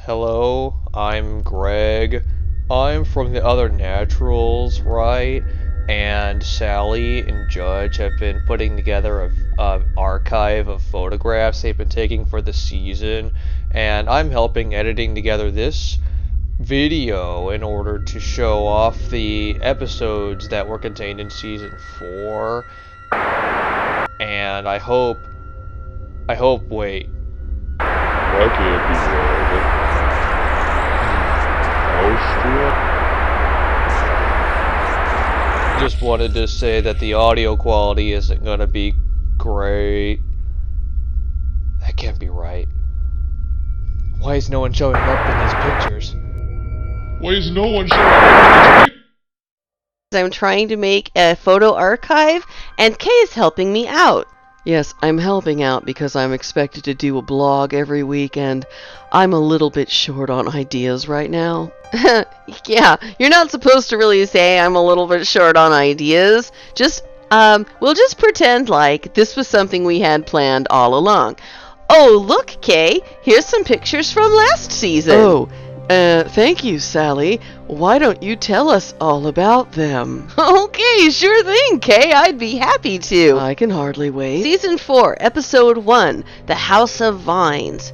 Hello, I'm Greg. I'm from the Othernaturals, right? And Sally and Judge have been putting together a archive of photographs they've been taking for the season, and I'm helping editing together this video in order to show off the episodes that were contained in season 4. And I hope, wait. That can't be right. Austria? Just wanted to say that the audio quality isn't gonna be great. That can't be right. Why is no one showing up in these pictures? Why is no one showing up? I'm trying to make a photo archive, and Kaye is helping me out. Yes, I'm helping out because I'm expected to do a blog every week, and I'm a little bit short on ideas right now. Yeah, you're not supposed to really say I'm a little bit short on ideas. We'll just pretend like this was something we had planned all along. Oh, look, Kaye, here's some pictures from last season. Oh, thank you, Sally. Why don't you tell us all about them? Okay, sure thing, Kaye. I'd be happy to. I can hardly wait. Season 4, Episode 1, The House of Vines.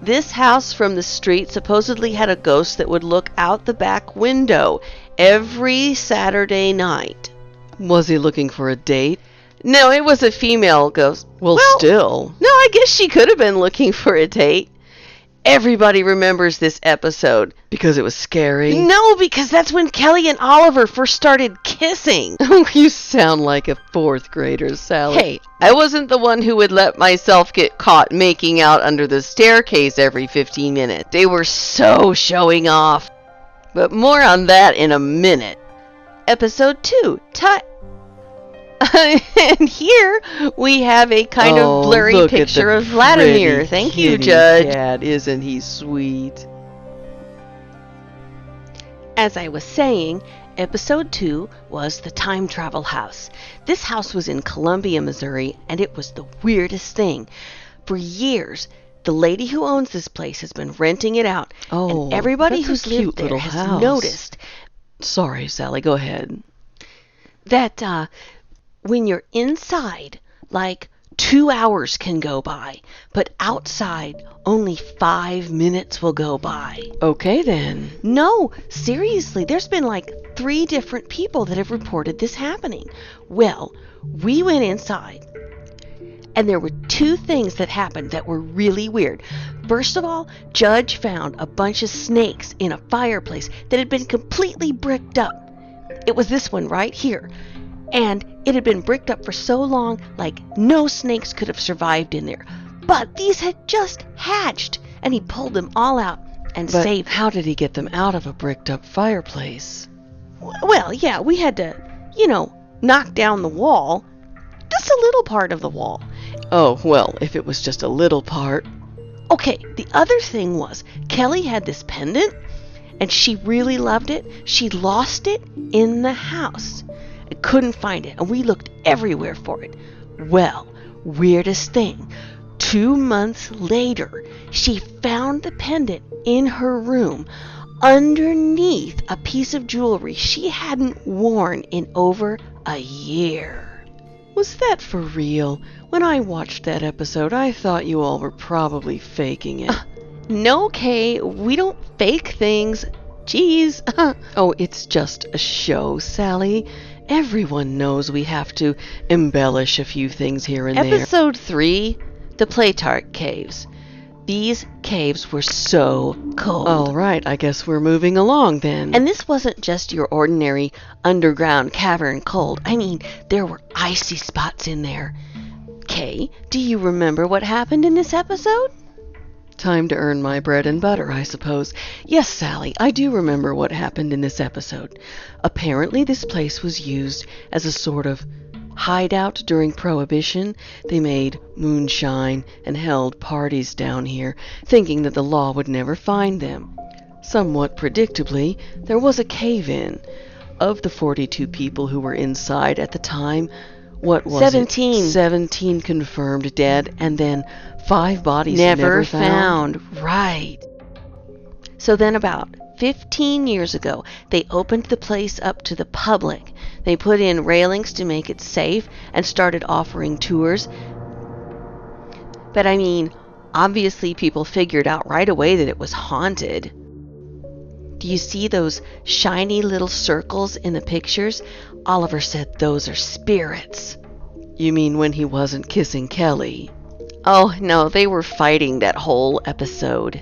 This house from the street supposedly had a ghost that would look out the back window every Saturday night. Was he looking for a date? No, it was a female ghost. Well, still. No, I guess she could have been looking for a date. Everybody remembers this episode. Because it was scary? No, because that's when Kelly and Oliver first started kissing. You sound like a fourth grader, Sally. Hey, I wasn't the one who would let myself get caught making out under the staircase every 15 minutes. They were so showing off. But more on that in a minute. Episode 2, and here we have a kind of blurry picture of Vladimir. Thank you, Judge. Cat, isn't he sweet? As I was saying, Episode 2 was the time travel house. This house was in Columbia, Missouri, and it was the weirdest thing. For years, the lady who owns this place has been renting it out, and everybody who's lived there has noticed. Sorry, Sally, go ahead. That, when you're inside, like 2 hours can go by, but outside, only 5 minutes will go by. Okay, then. No, seriously, there's been like 3 different people that have reported this happening. Well, we went inside, and there were 2 things that happened that were really weird. First of all, Judge found a bunch of snakes in a fireplace that had been completely bricked up. It was this one right here. And it had been bricked up for so long, like no snakes could have survived in there. But these had just hatched, and he pulled them all out and saved them. How did he get them out of a bricked up fireplace? Well, yeah, we had to, knock down the wall. Just a little part of the wall. Oh, well, if it was just a little part. Okay, the other thing was, Kelly had this pendant, and she really loved it. She lost it in the house. I couldn't find it, and we looked everywhere for it. Well, weirdest thing, 2 months later, she found the pendant in her room underneath a piece of jewelry she hadn't worn in over a year. Was that for real? When I watched that episode, I thought you all were probably faking it. No, Kaye, we don't fake things. Jeez. Oh, it's just a show, Sally. Everyone knows we have to embellish a few things here and there. Episode 3, The Platarch Caves. These caves were so cold. All right, I guess we're moving along then. And this wasn't just your ordinary underground cavern cold. I mean, there were icy spots in there. Kaye, do you remember what happened in this episode? Time to earn my bread and butter, I suppose. Yes, Sally, I do remember what happened in this episode. Apparently this place was used as a sort of hideout during Prohibition. They made moonshine and held parties down here, thinking that the law would never find them. Somewhat predictably, there was a cave-in. Of the 42 people who were inside at the time, what was 17. it? 17 confirmed dead, and then 5 bodies never found. Right. So then about 15 years ago, they opened the place up to the public. They put in railings to make it safe and started offering tours. But I mean, obviously people figured out right away that it was haunted. Do you see those shiny little circles in the pictures? Oliver said those are spirits. You mean when he wasn't kissing Kelly? Oh, no, they were fighting that whole episode.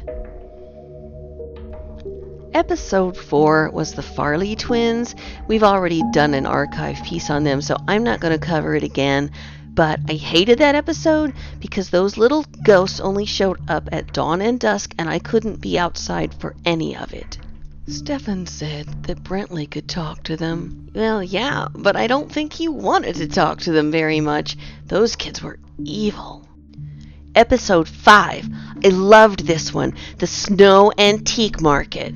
Episode 4 was the Farley twins. We've already done an archive piece on them, so I'm not going to cover it again. But I hated that episode because those little ghosts only showed up at dawn and dusk, and I couldn't be outside for any of it. Stefan said that Brentley could talk to them. Well, yeah, but I don't think he wanted to talk to them very much. Those kids were evil. Episode 5. I loved this one. The Snow Antique Market.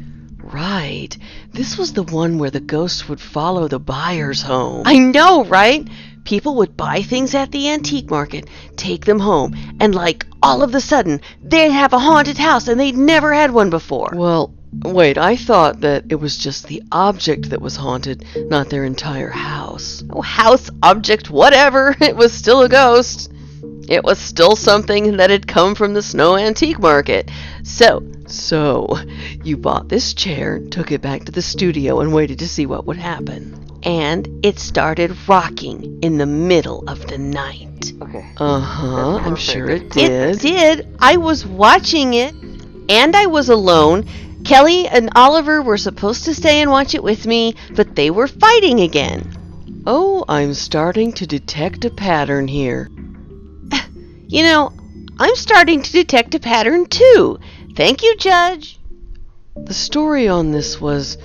Right. This was the one where the ghosts would follow the buyers home. I know, right? People would buy things at the antique market, take them home, and all of a sudden, they'd have a haunted house and they'd never had one before. Well, wait, I thought that it was just the object that was haunted, not their entire house. Oh, house, object, whatever. It was still a ghost. It was still something that had come from the Snow Antique Market. So, you bought this chair, took it back to the studio, and waited to see what would happen. And it started rocking in the middle of the night. Okay. Uh-huh, I'm sure it did. It did. I was watching it, and I was alone. Kelly and Oliver were supposed to stay and watch it with me, but they were fighting again. Oh, I'm starting to detect a pattern here. You know, I'm starting to detect a pattern too. Thank you, Judge. The story on this was,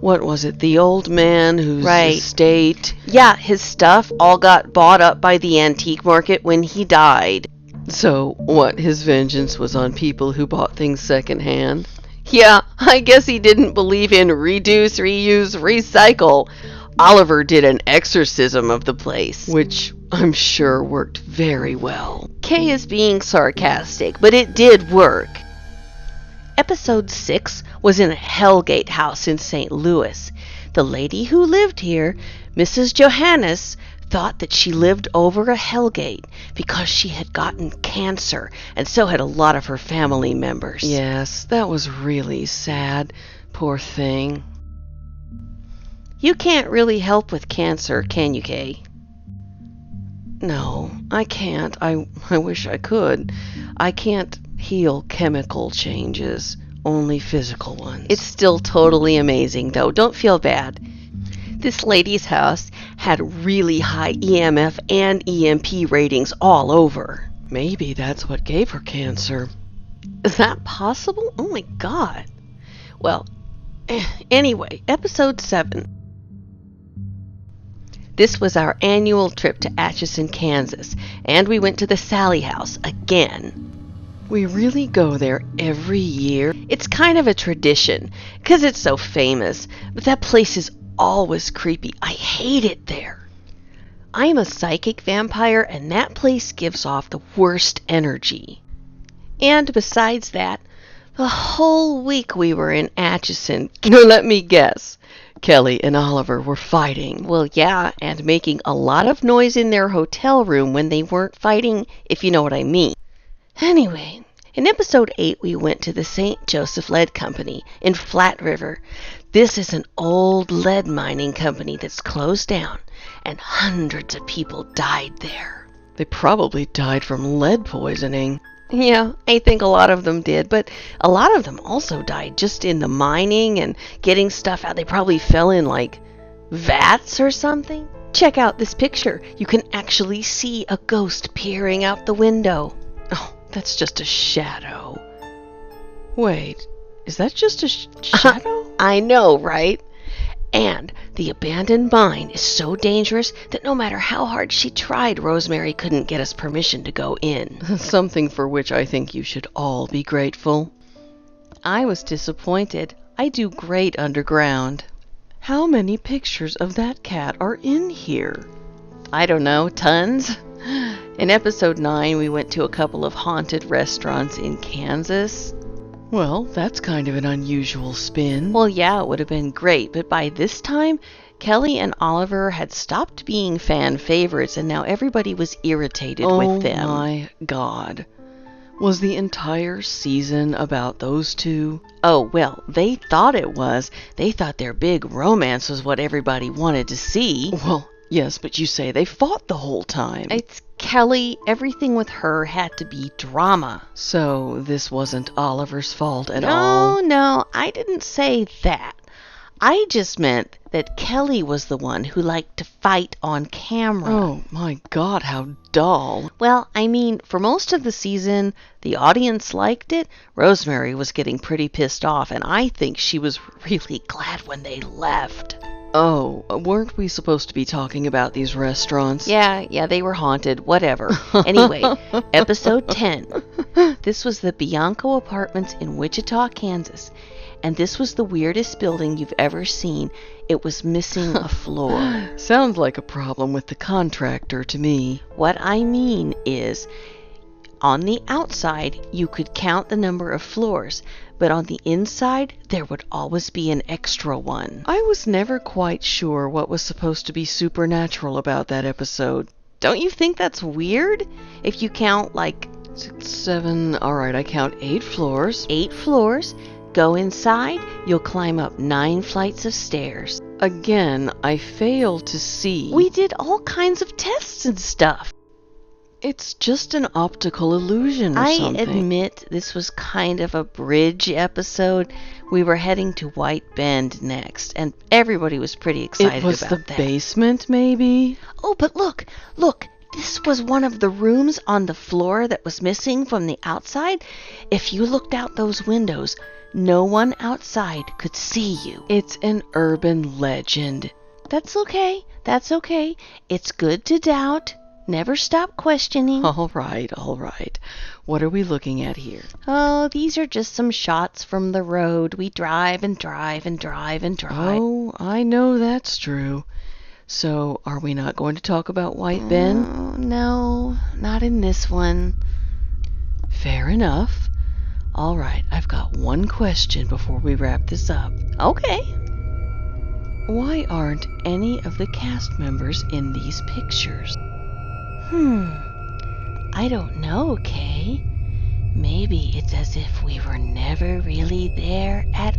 what was it, the old man whose estate... Yeah, his stuff all got bought up by the antique market when he died. So, what, his vengeance was on people who bought things secondhand? Yeah, I guess he didn't believe in reduce, reuse, recycle. Oliver did an exorcism of the place, which I'm sure worked very well. Kaye is being sarcastic, but it did work. Episode 6 was in a Hellgate house in St. Louis. The lady who lived here, Mrs. Johannes, thought that she lived over a Hellgate because she had gotten cancer, and so had a lot of her family members. Yes, that was really sad. Poor thing. You can't really help with cancer, can you, Kaye? No, I can't. I wish I could. I can't heal chemical changes, only physical ones. It's still totally amazing, though. Don't feel bad. This lady's house had really high EMF and EMP ratings all over. Maybe that's what gave her cancer. Is that possible? Oh my God. Well, anyway, episode 7. This was our annual trip to Atchison, Kansas, and we went to the Sally house again. We really go there every year? It's kind of a tradition, 'cause it's so famous, but that place is always creepy. I hate it there. I am a psychic vampire, and that place gives off the worst energy. And besides that, the whole week we were in Atchison... No, let me guess. Kelly and Oliver were fighting. Well, yeah, and making a lot of noise in their hotel room when they weren't fighting, if you know what I mean. Anyway, in episode 8 we went to the St. Joseph Lead Company in Flat River. This is an old lead mining company that's closed down, and hundreds of people died there. They probably died from lead poisoning. Yeah, I think a lot of them did, but a lot of them also died just in the mining and getting stuff out. They probably fell in, vats or something. Check out this picture. You can actually see a ghost peering out the window. Oh, that's just a shadow. Wait, is that just a shadow? I know, right? And the abandoned mine is so dangerous that no matter how hard she tried, Rosemary couldn't get us permission to go in. Something for which I think you should all be grateful. I was disappointed. I do great underground. How many pictures of that cat are in here? I don't know, tons. In episode 9, we went to a couple of haunted restaurants in Kansas. Well, that's kind of an unusual spin. Well, yeah, it would have been great, but by this time, Kelly and Oliver had stopped being fan favorites, and now everybody was irritated with them. Oh my God. Was the entire season about those two? Oh, well, they thought it was. They thought their big romance was what everybody wanted to see. Well, yes, but you say they fought the whole time. It's Kelly. Everything with her had to be drama. So this wasn't Oliver's fault at all? No, I didn't say that. I just meant that Kelly was the one who liked to fight on camera. Oh my God, how dull. Well, I mean, for most of the season, the audience liked it. Rosemary was getting pretty pissed off, and I think she was really glad when they left. Oh, weren't we supposed to be talking about these restaurants? Yeah, they were haunted, whatever. Anyway, episode 10. This was the Bianco Apartments in Wichita, Kansas. And this was the weirdest building you've ever seen. It was missing a floor. Sounds like a problem with the contractor to me. What I mean is, on the outside, you could count the number of floors, but on the inside, there would always be an extra one. I was never quite sure what was supposed to be supernatural about that episode. Don't you think that's weird? If you count, 6, 7, alright, I count 8 floors. 8 floors. Go inside, you'll climb up 9 flights of stairs. Again, I fail to see. We did all kinds of tests and stuff. It's just an optical illusion or something. I admit this was kind of a bridge episode. We were heading to White Bend next, and everybody was pretty excited about that. It was the basement, maybe? Oh, but look. This was one of the rooms on the floor that was missing from the outside. If you looked out those windows, no one outside could see you. It's an urban legend. That's okay. It's good to doubt. Never stop questioning. All right. What are we looking at here? Oh, these are just some shots from the road. We drive and drive and drive and drive. Oh, I know that's true. So, are we not going to talk about White Bend? No, not in this one. Fair enough. All right, I've got one question before we wrap this up. Okay. Why aren't any of the cast members in these pictures? I don't know, Kaye. Maybe it's as if we were never really there at